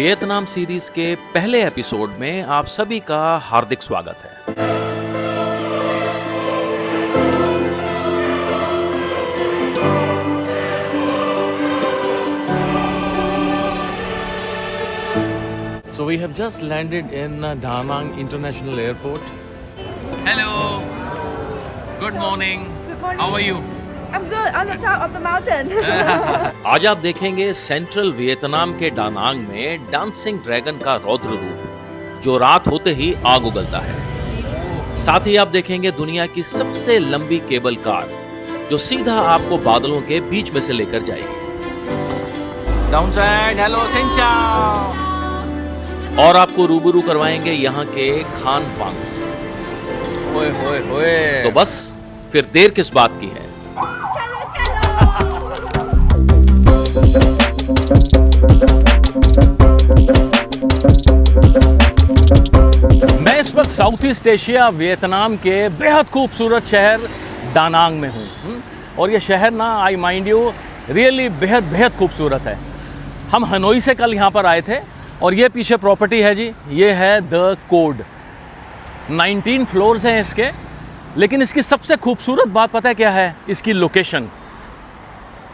Vietnam series के पहले episode में आप सभी का हार्दिक स्वागत है। So we have just landed in Da Nang International Airport. Hello. Good morning. Good morning. How are you? I'm good, on the top of the mountain. आज आप देखेंगे सेंट्रल वियतनाम के डानांग में डांसिंग ड्रैगन का रौद्र रूप जो रात होते ही आग उगलता है। साथ ही आप देखेंगे दुनिया की सबसे लंबी केबल कार जो सीधा आपको बादलों के बीच में से लेकर जाएगी। डाउनसाइड, हेलो, सिंचाओ। और आपको रूबरू करवाएंगे यहाँ के खान पान से। ओए होए होए। तो बस फिर देर किस बात की है। मैं इस वक्त साउथ ईस्ट एशिया वियतनाम के बेहद खूबसूरत शहर डानांग में हूँ और ये शहर ना, आई माइंड यू, रियली बेहद खूबसूरत है। हम हनोई से कल यहाँ पर आए थे और ये पीछे प्रॉपर्टी है जी, ये है द कोड। 19 फ्लोर्स हैं इसके, लेकिन इसकी सबसे खूबसूरत बात पता है क्या है? इसकी लोकेशन।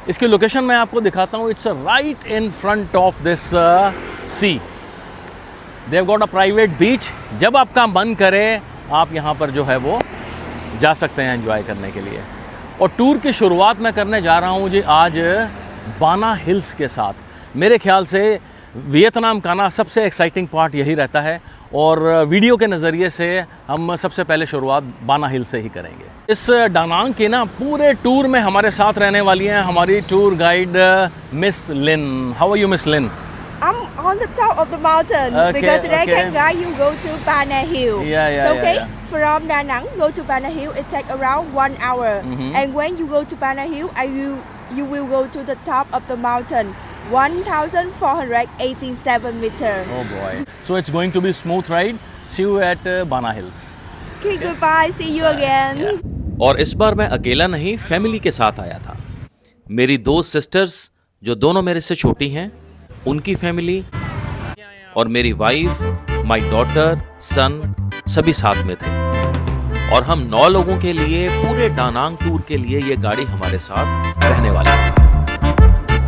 इसकी लोकेशन मैं आपको दिखाता हूँ। It's right in front of this sea. They have got a private beach. जब आपका मन करे आप यहाँ पर जो है वो जा सकते हैं एंजॉय करने के लिए। और टूर की शुरुआत मैं करने जा रहा हूँ जी आज बाना हिल्स के साथ। मेरे ख्याल से वियतनाम का ना सबसे एक्साइटिंग पार्ट यही रहता है और वीडियो के नज़रिए से हम सबसे पहले शुरुआत बाना हिल से ही करेंगे। इस डानांग के ना पूरे टूर में हमारे साथ रहने वाली हैं हमारी tour guide Miss Lin. How are you Miss Lin? I'm on the top of the mountain because today I can guide you go to Bana Hill. Yeah. From Da Nang go to Bana Hill it takes around 1 hour. And when you go to Bana Hill, you will go to the top of the mountain. 1,487 meters. Oh boy. So it's going to be smooth ride. See you at Bana Hills. Okay, goodbye. See you again. और इस बार मैं अकेला नहीं, family के साथ आया था। मेरी दो सिस्टर्स जो दोनों मेरे से छोटी हैं, उनकी फैमिली और मेरी वाइफ, माय डॉटर, सन सभी साथ में थे। और हम 9 लोगों के लिए पूरे डानांग टूर के लिए ये गाड़ी हमारे साथ रहने वाली थी।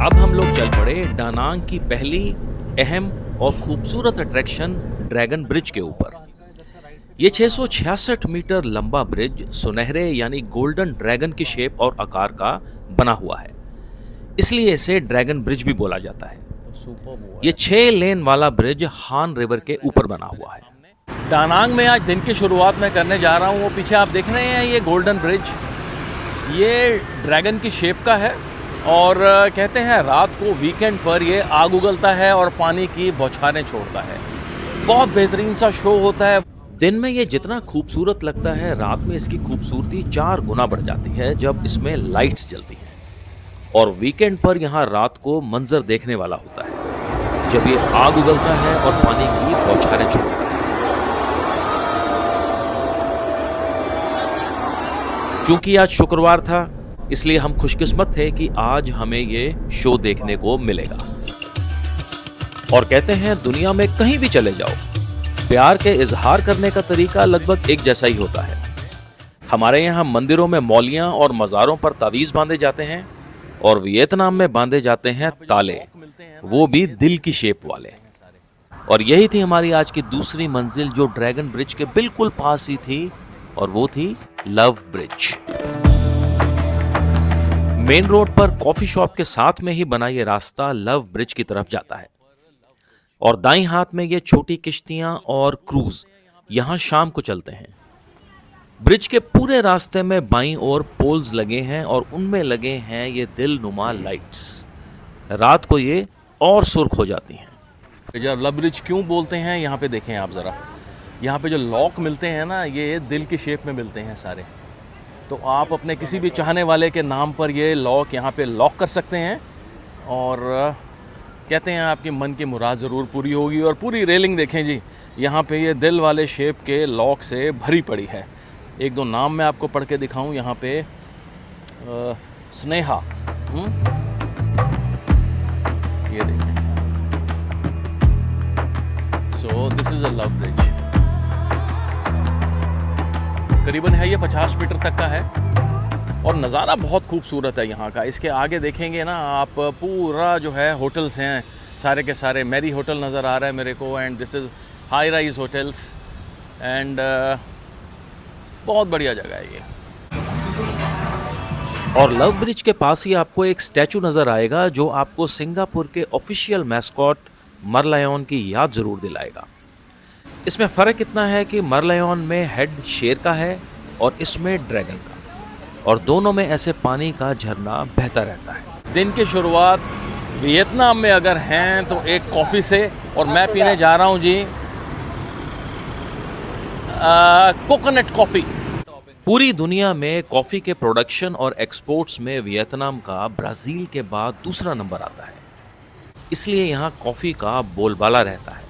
अब हम लोग चल पड़े डानांग की पहली अहम और खूबसूरत अट्रैक्शन ड्रैगन ब्रिज के ऊपर। ये 666 मीटर लंबा ब्रिज सुनहरे यानी गोल्डन ड्रैगन की शेप और आकार का बना हुआ है, इसलिए इसे ड्रैगन ब्रिज भी बोला जाता है। ये 6 लेन वाला ब्रिज हान रिवर के ऊपर बना हुआ है। डानांग में आज दिन की शुरुआत मैं करने जा रहा हूँ। वो पीछे आप देख रहे हैं ये गोल्डन ब्रिज, ये ड्रैगन की शेप का है और कहते हैं रात को वीकेंड पर ये आग उगलता है और पानी की बौछारें छोड़ता है। बहुत बेहतरीन सा शो होता है। दिन में ये जितना खूबसूरत लगता है, रात में इसकी खूबसूरती 4 गुना बढ़ जाती है जब इसमें लाइट्स जलती हैं। और वीकेंड पर यहाँ रात को मंजर देखने वाला होता है जब ये आग उगलता है और पानी की बौछारें छोड़ता है। चूंकि आज शुक्रवार था इसलिए हम खुशकिस्मत थे कि आज हमें ये शो देखने को मिलेगा। और कहते हैं दुनिया में कहीं भी चले जाओ, प्यार के इजहार करने का तरीका लगभग एक जैसा ही होता है। हमारे यहाँ मंदिरों में मौलियां और मज़ारों पर तावीज़ बांधे जाते हैं और वियतनाम में बांधे जाते हैं ताले, वो भी दिल की शेप वाले। और यही थी हमारी आज की दूसरी मंजिल जो ड्रैगन ब्रिज के बिल्कुल पास ही थी, और वो थी लव ब्रिज। मेन रोड पर कॉफी शॉप के साथ में ही बना ये रास्ता लव ब्रिज की तरफ जाता है और दाईं हाथ में ये छोटी किश्तियां और क्रूज यहां शाम को चलते हैं। ब्रिज के पूरे रास्ते में बाईं ओर पोल्स लगे हैं और उनमें लगे हैं ये दिलनुमा लाइट्स। रात को ये और सुर्ख हो जाती हैं। जब लव ब्रिज क्यों बोलते हैं, यहाँ पे देखें आप ज़रा, यहाँ पे जो लॉक मिलते हैं ना, ये दिल की शेप में मिलते हैं सारे। तो आप अपने किसी भी चाहने वाले के नाम पर ये लॉक यहाँ पे लॉक कर सकते हैं और कहते हैं आपकी मन की मुराद ज़रूर पूरी होगी। और पूरी रेलिंग देखें जी, यहाँ पे ये दिल वाले शेप के लॉक से भरी पड़ी है। 1-2 नाम मैं आपको पढ़ के दिखाऊं। यहाँ पे स्नेहा, ये देखें, this is a love bridge. करीबन है ये 50 मीटर तक का है और नज़ारा बहुत खूबसूरत है यहाँ का। इसके आगे देखेंगे ना आप, पूरा जो है होटल्स हैं सारे के सारे। मैरी होटल नज़र आ रहा है मेरे को, and this is high rise hotels, and बहुत बढ़िया जगह है ये। और लव ब्रिज के पास ही आपको एक स्टैचू नज़र आएगा जो आपको सिंगापुर के ऑफिशियल मैस्कॉट मरलायन की याद ज़रूर दिलाएगा। इसमें फ़र्क इतना है कि मरलायन में हेड शेर का है और इसमें ड्रैगन का, और दोनों में ऐसे पानी का झरना बहता रहता है। दिन की शुरुआत वियतनाम में अगर हैं तो एक कॉफ़ी से, और मैं पीने जा रहा हूँ जी कोकोनट कॉफ़ी। पूरी दुनिया में कॉफ़ी के प्रोडक्शन और एक्सपोर्ट्स में वियतनाम का ब्राज़ील के बाद दूसरा नंबर आता है, इसलिए यहाँ कॉफ़ी का बोलबाला रहता है।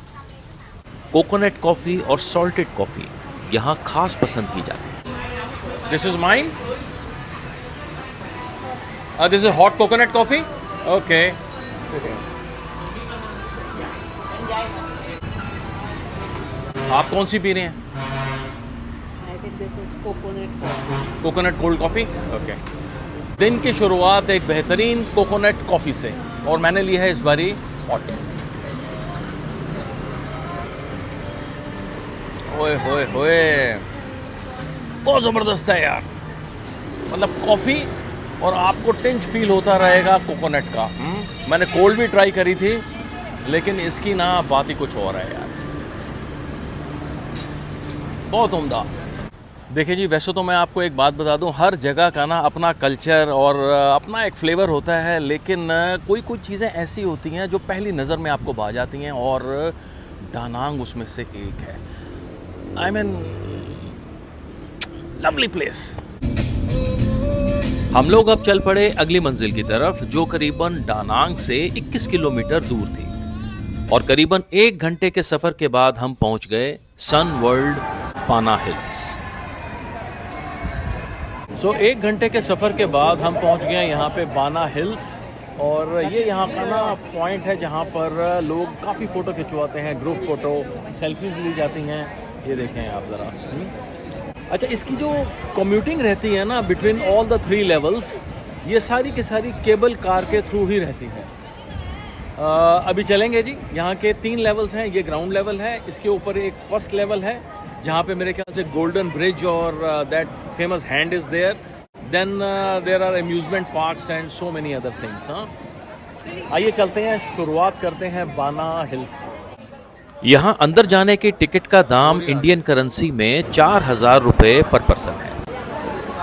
कोकोनट कॉफ़ी और सॉल्टेड कॉफ़ी यहाँ खास पसंद की जाती है। This is mine, this is hot coconut coffee. Okay, आप कौन सी पी रहे हैं? Coconut cold coffee. ओके। दिन की शुरुआत एक बेहतरीन कोकोनट कॉफ़ी से, और मैंने ली है इस बारी हॉट। ओए होए होए, बहुत ज़बरदस्त है यार। मतलब कॉफ़ी और आपको टिंच फील होता रहेगा कोकोनट का। मैंने कोल्ड भी ट्राई करी थी, लेकिन इसकी ना बात ही कुछ और है यार, बहुत उम्दा। देखिए जी, वैसे तो मैं आपको एक बात बता दूं, हर जगह का ना अपना कल्चर और अपना एक फ्लेवर होता है, लेकिन कोई कोई चीज़ें ऐसी होती हैं जो पहली नज़र में आपको भा जाती हैं, और डानांग उसमें से एक है। I mean lovely place. हम लोग अब चल पड़े अगली मंजिल की तरफ, जो करीबन डानांग से 21 किलोमीटर दूर थी, और करीबन 1 घंटे के सफ़र के बाद हम पहुंच गए सन वर्ल्ड पाना हिल्स। 1 घंटे के सफ़र के बाद हम पहुंच गए यहाँ पे बाना हिल्स, और ये यहाँ का ना पॉइंट है जहाँ पर लोग काफ़ी फ़ोटो खिंचवाते हैं, ग्रुप फ़ोटो, सेल्फीज ली जाती हैं। ये देखें आप ज़रा। अच्छा, इसकी जो कम्यूटिंग रहती है ना बिटवीन ऑल द 3 लेवल्स, ये सारी की सारी केबल कार के थ्रू ही रहती है। अभी चलेंगे जी। यहाँ के 3 लेवल्स हैं, ये ग्राउंड लेवल है, इसके ऊपर एक फर्स्ट लेवल है जहाँ पे मेरे ख्याल से गोल्डन ब्रिज और that famous hand is there, then there are amusement parks and so many other things. हाँ, आइए चलते हैं, शुरुआत करते हैं बाना हिल्स की। यहाँ अंदर जाने की टिकट का दाम इंडियन करेंसी में 4000 रुपये पर पर्सन है।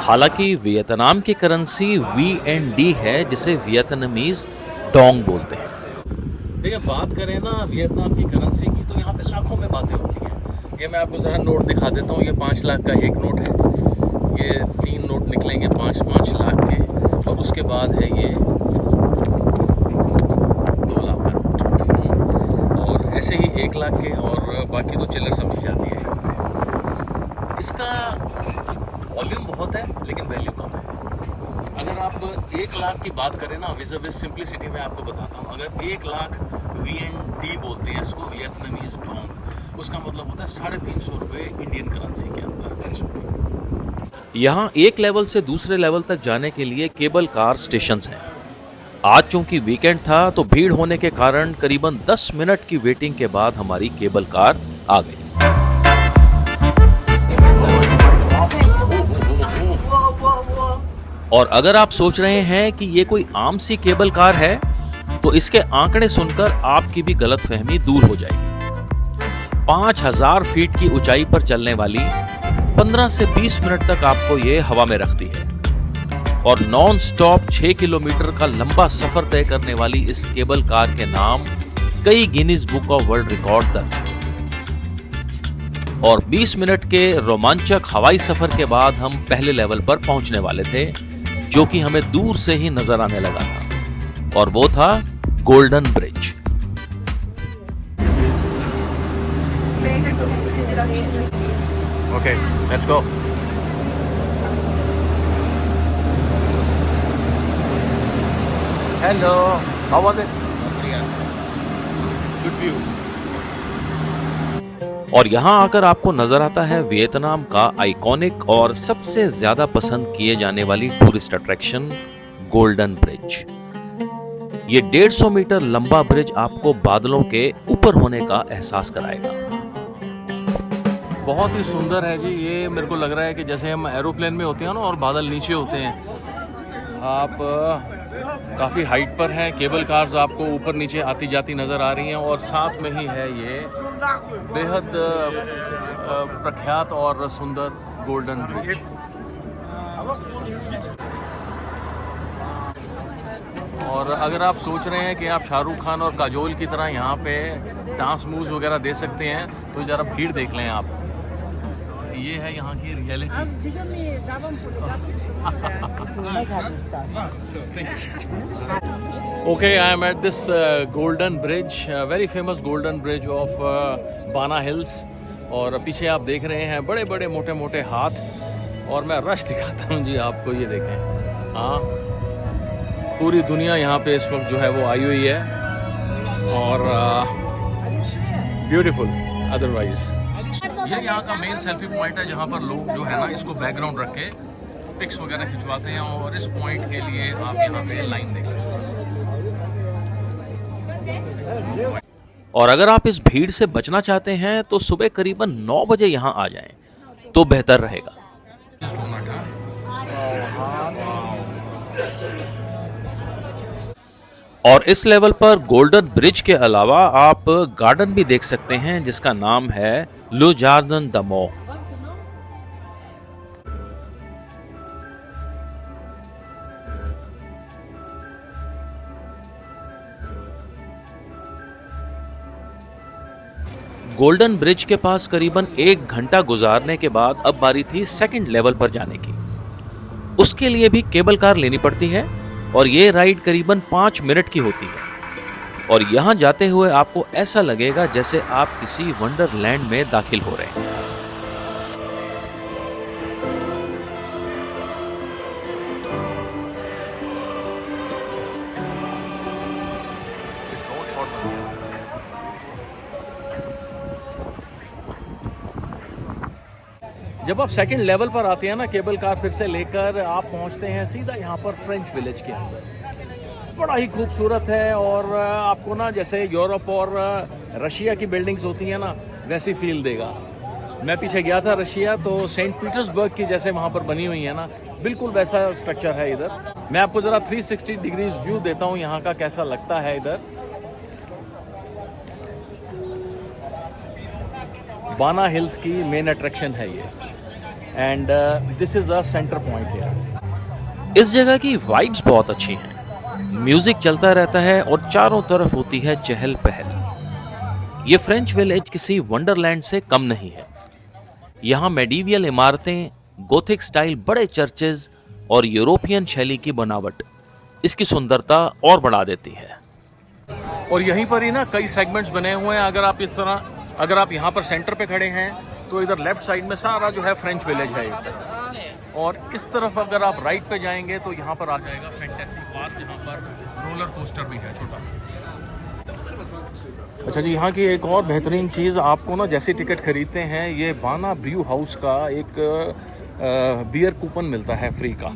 हालांकि वियतनाम की करेंसी VND है, जिसे वियतनामीज डोंग बोलते हैं। देखिए, बात करें ना वियतनाम की करेंसी की, तो यहाँ पे लाखों में बातें होती हैं। ये मैं आपको ज़रा नोट दिखा देता हूँ। ये 5 लाख का एक नोट है, ये 3 नोट निकलेंगे 5-5 लाख के, और उसके बाद है ये 2 लाख का नोट, और ऐसे ही 1 लाख के, और बाकी तो चिल्लर समझी जाती है। इसका वॉल्यूम बहुत है लेकिन वैल्यू कम है। अगर आप 1 लाख की बात करें ना, विज़ सिंप्लिसिटी में आपको बताता हूँ, अगर 1 लाख VND बोलते हैं इसको, वियतनामीज डोंग, उसका मतलब होता है 350 रुपये इंडियन करेंसी के अंदर। यहाँ एक लेवल से दूसरे लेवल तक जाने के लिए केबल कार स्टेशंस हैं। आज चूंकि वीकेंड था तो भीड़ होने के कारण करीबन 10 मिनट की वेटिंग के बाद हमारी केबल कार आ गई। और अगर आप सोच रहे हैं कि ये कोई आम सी केबल कार है, तो इसके आंकड़े सुनकर आपकी भी गलतफहमी दूर हो जाएगी। 5000 फीट की ऊंचाई पर चलने वाली 15 से 20 मिनट तक आपको ये हवा में रखती है, और नॉन स्टॉप 6 किलोमीटर का लंबा सफर तय करने वाली इस केबल कार के नाम कई Guinness book of world record दर्ज हैं। और 20 मिनट के रोमांचक हवाई सफर के बाद हम पहले लेवल पर पहुंचने वाले थे, जो कि हमें दूर से ही नजर आने लगा था, और वो था golden bridge. Okay, let's go. Hello, how was it? Good view. और यहाँ आकर आपको नजर आता है वियतनाम का आइकॉनिक और सबसे ज्यादा पसंद किए जाने वाली टूरिस्ट अट्रैक्शन गोल्डन ब्रिज। ये 150 मीटर लंबा ब्रिज आपको बादलों के ऊपर होने का एहसास कराएगा। बहुत ही सुंदर है जी। ये मेरे को लग रहा है कि जैसे हम एरोप्लेन में होते हैं ना और बादल नीचे होते हैं। आप काफ़ी हाइट पर हैं। केबल कार्स आपको ऊपर नीचे आती जाती नज़र आ रही हैं और साथ में ही है ये बेहद प्रख्यात और सुंदर गोल्डन ब्रिज। और अगर आप सोच रहे हैं कि आप शाहरुख खान और काजोल की तरह यहाँ पे डांस मूव्स वगैरह दे सकते हैं तो ज़रा भीड़ देख लें आप। ये है यहाँ की reality. Okay, I am at this golden bridge, very famous golden bridge of बाना हिल्स। और पीछे आप देख रहे हैं बड़े बड़े मोटे मोटे हाथ। और मैं रश दिखाता हूँ जी आपको, ये देखें। हाँ, पूरी दुनिया यहाँ पे इस वक्त जो है वो आई हुई है और ब्यूटीफुल अदरवाइज। ये यहाँ का मेन सेल्फी पॉइंट है जहाँ पर लोग जो है ना इसको बैकग्राउंड रख के पिक्स वगैरह खिंचवाते हैं और इस पॉइंट के लिए आप यहाँ पे लाइन देख रहे हैं। और अगर आप इस भीड़ से बचना चाहते हैं तो सुबह करीबन 9 बजे यहाँ आ जाएं तो बेहतर रहेगा। और इस लेवल पर गोल्डन ब्रिज के अलावा आप गार्डन भी देख सकते हैं जिसका नाम है लो जार्डन द मो। गोल्डन ब्रिज के पास करीबन 1 घंटा गुजारने के बाद अब बारी थी सेकंड लेवल पर जाने की। उसके लिए भी केबल कार लेनी पड़ती है और ये राइड करीबन 5 मिनट की होती है। और यहाँ जाते हुए आपको ऐसा लगेगा जैसे आप किसी वंडरलैंड में दाखिल हो रहे हैं। जब आप सेकंड लेवल पर आते हैं ना केबल कार फिर से लेकर आप पहुंचते हैं सीधा यहाँ पर फ्रेंच विलेज के अंदर। बड़ा ही खूबसूरत है और आपको ना जैसे यूरोप और रशिया की बिल्डिंग्स होती हैं ना वैसी फील देगा। मैं पीछे गया था रशिया, तो सेंट पीटर्सबर्ग की जैसे वहाँ पर बनी हुई है ना, बिल्कुल वैसा स्ट्रक्चर है इधर। मैं आपको ज़रा 360 डिग्रीज व्यू देता हूँ यहाँ का कैसा लगता है इधर। बाना हिल्स की मेन अट्रैक्शन है ये and this is a centre point here. इस जगह की वाइब्स बहुत अच्छी हैं। म्यूजिक चलता रहता है और चारों तरफ होती है चहल पहल। ये फ्रेंच विलेज किसी वंडरलैंड से कम नहीं है। यहाँ मेडिवियल इमारतें, गोथिक स्टाइल बड़े चर्चेज और यूरोपियन शैली की बनावट इसकी सुंदरता और बढ़ा देती है। और यहीं पर ही ना कई सेगमेंट्स बने हुए हैं। अगर आप यहाँ पर सेंटर पे खड़े हैं तो इधर लेफ्ट साइड में सारा जो है फ्रेंच विलेज है इस तरफ। और इस तरफ अगर आप राइट पे जाएंगे तो यहाँ पर आ जाएगा फैंटेसी पार्क जहाँ पर रोलर कोस्टर भी है छोटा सा। अच्छा जी, यहाँ की एक और बेहतरीन चीज़ आपको ना जैसे टिकट खरीदते हैं ये बाना ब्रू हाउस का एक बियर कूपन मिलता है फ्री का।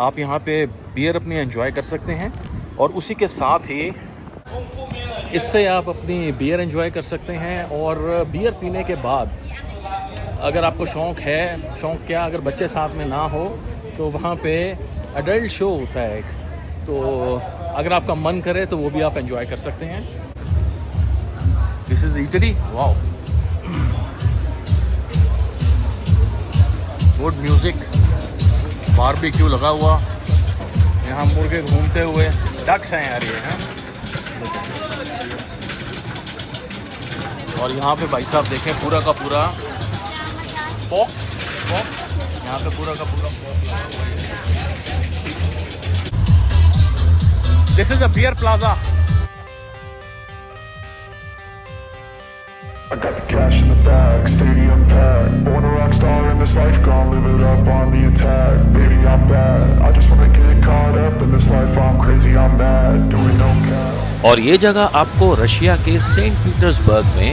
आप यहाँ पे बियर अपनी एंजॉय कर सकते हैं और उसी के साथ ही इससे आप अपनी बियर एंजॉय कर सकते हैं। और बियर पीने के बाद अगर आपको शौक़ क्या अगर बच्चे साथ में ना हो तो वहाँ पे अडल्ट शो होता है एक, तो अगर आपका मन करे तो वो भी आप एंजॉय कर सकते हैं। This is Italy, wow, good music, barbecue लगा हुआ, यहाँ मुर्गे घूमते हुए, डक्स हैं यार ये हैं। और यहाँ पे भाई साहब देखें पूरा का पूरा पॉक यहाँ पे पूरा का पूरा पॉक लगा हुआ है। This is a beer plaza. I got the cash in the bag, stadium packed. Born a rock star in this life, gonna live it up on the attack. Baby, I'm bad, I just wanna get caught up in this life. I'm crazy, I'm mad, doing no cap. और ये जगह आपको Russia के Saint Petersburg में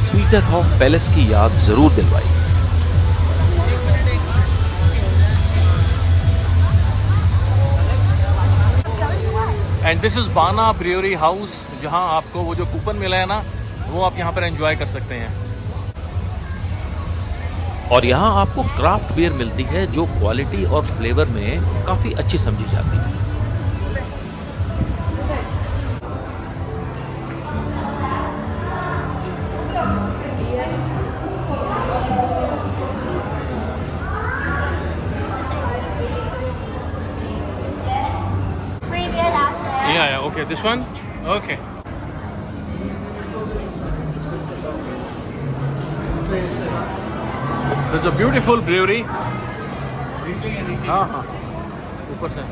Peterhoff palace की याद जरूर दिलवाई। एंड दिस इज बाना ब्रियोरी हाउस, जहां आपको वो जो कूपन मिला है ना, वो आप यहाँ पर एंजॉय कर सकते हैं। और यहाँ आपको क्राफ्ट बियर मिलती है जो क्वालिटी और फ्लेवर में काफी अच्छी समझी जाती है। Yeah, okay, this one? Okay. There's a beautiful brewery. हाँ, ऊपर से।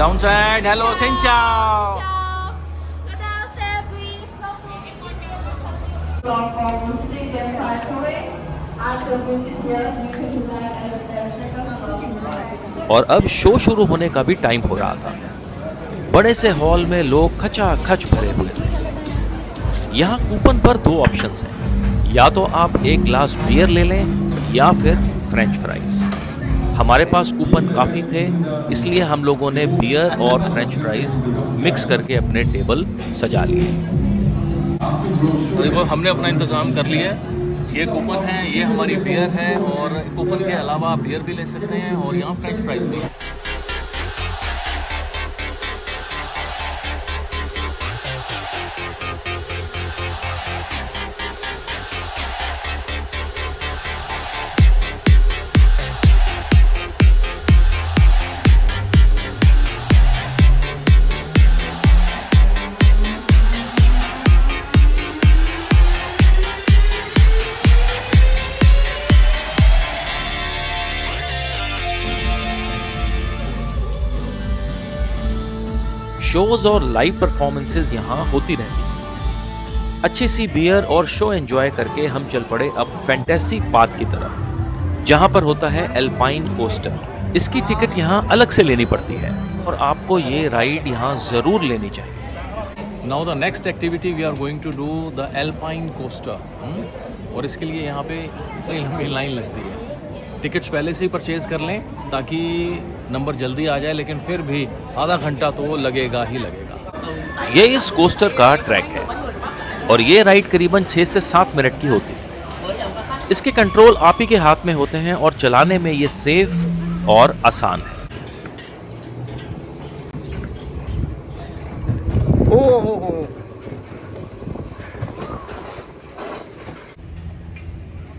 Downside, hello, xin chào. और अब शो शुरू होने का भी टाइम हो रहा था। बड़े से हॉल में लोग खचाखच भरे हुए थे। यहाँ कूपन पर 2 ऑप्शंस हैं, या तो आप एक ग्लास बियर ले लें या फिर फ्रेंच फ्राइज। हमारे पास कूपन काफ़ी थे, इसलिए हम लोगों ने बियर और फ्रेंच फ्राइज मिक्स करके अपने टेबल सजा लिए। देखो, हमने अपना इंतज़ाम कर लिया है। ये कूपन है, ये हमारी बियर है, और कूपन के अलावा आप बियर भी ले सकते हैं, और यहाँ फ्रेंच फ्राइज भी है। शोज और लाइव परफॉर्मेंसेज यहाँ होती रहती हैं। अच्छी सी बियर और शो एंजॉय करके हम चल पड़े अब फैंटेसी पार्क की तरफ, जहाँ पर होता है एल्पाइन कोस्टर। इसकी टिकट यहाँ अलग से लेनी पड़ती है और आपको ये राइड यहाँ जरूर लेनी चाहिए। Now the next activity we are going to do the alpine coaster, और इसके लिए यहाँ पे इतनी लंबी लाइन लगती है। टिकट्स पहले से ही परचेज कर लें ताकि नंबर जल्दी आ जाए, लेकिन फिर भी आधा घंटा तो लगेगा ही लगेगा। ये इस कोस्टर का ट्रैक है और ये राइड करीबन 6 से 7 मिनट की होती है। इसके कंट्रोल आप ही के हाथ में होते हैं और चलाने में ये सेफ और आसान है।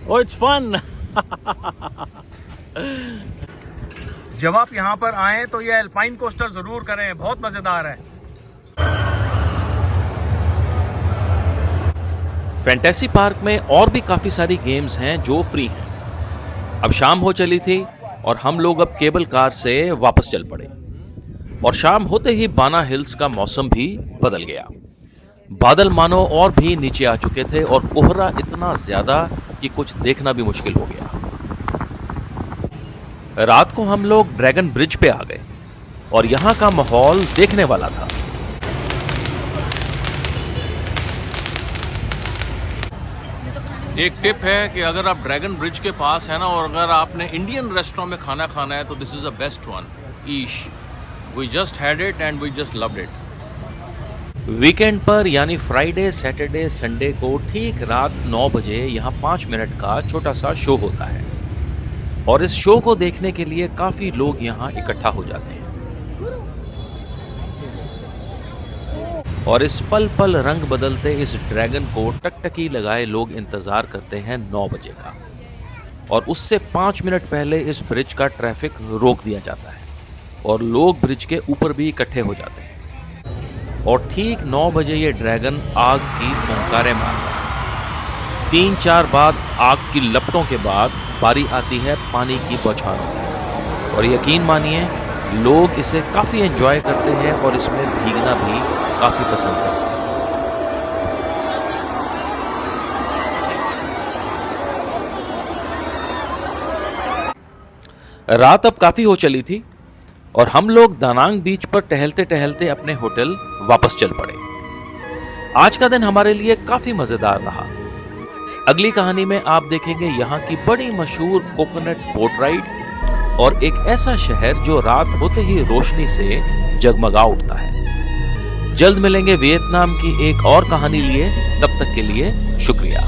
Oh, it's fun. जब आप यहाँ पर आएं तो ये एल्पाइन कोस्टर जरूर करें, बहुत मजेदार है। फैंटेसी पार्क में और भी काफी सारी गेम्स हैं जो फ्री हैं। अब शाम हो चली थी और हम लोग अब केबल कार से वापस चल पड़े, और शाम होते ही बाना हिल्स का मौसम भी बदल गया। बादल मानो और भी नीचे आ चुके थे और कोहरा इतना ज्यादा कि कुछ देखना भी मुश्किल हो गया। रात को हम लोग ड्रैगन ब्रिज पे आ गए और यहाँ का माहौल देखने वाला था। एक टिप है कि अगर आप ड्रैगन ब्रिज के पास है ना, और अगर आपने इंडियन रेस्टोरेंट में खाना खाना है, तो this is the best one, ish. We just had it and we just loved it. Weekend पर यानी फ्राइडे, सैटरडे, संडे को ठीक रात 9 बजे यहाँ 5 मिनट का छोटा सा शो होता है, और इस शो को देखने के लिए काफी लोग यहाँ इकट्ठा हो जाते हैं। और इस पल पल रंग बदलते इस ड्रैगन को टकटकी लगाए लोग इंतजार करते हैं 9 बजे का, और उससे 5 मिनट पहले इस ब्रिज का ट्रैफिक रोक दिया जाता है और लोग ब्रिज के ऊपर भी इकट्ठे हो जाते हैं। और ठीक 9 बजे ये ड्रैगन आग की फुंकारें मारता है। 3-4 बार आग की लपटों के बाद बारी आती है पानी की बौछारों की, और यकीन मानिए लोग इसे काफ़ी एंजॉय करते हैं और इसमें भीगना भी काफी पसंद करते हैं। रात अब काफी हो चली थी और हम लोग दानांग बीच पर टहलते टहलते अपने होटल वापस चल पड़े। आज का दिन हमारे लिए काफी मजेदार रहा। अगली कहानी में आप देखेंगे यहाँ की बड़ी मशहूर कोकोनट बोट राइड और एक ऐसा शहर जो रात होते ही रोशनी से जगमगा उठता है। जल्द मिलेंगे वियतनाम की एक और कहानी लिए, तब तक के लिए शुक्रिया।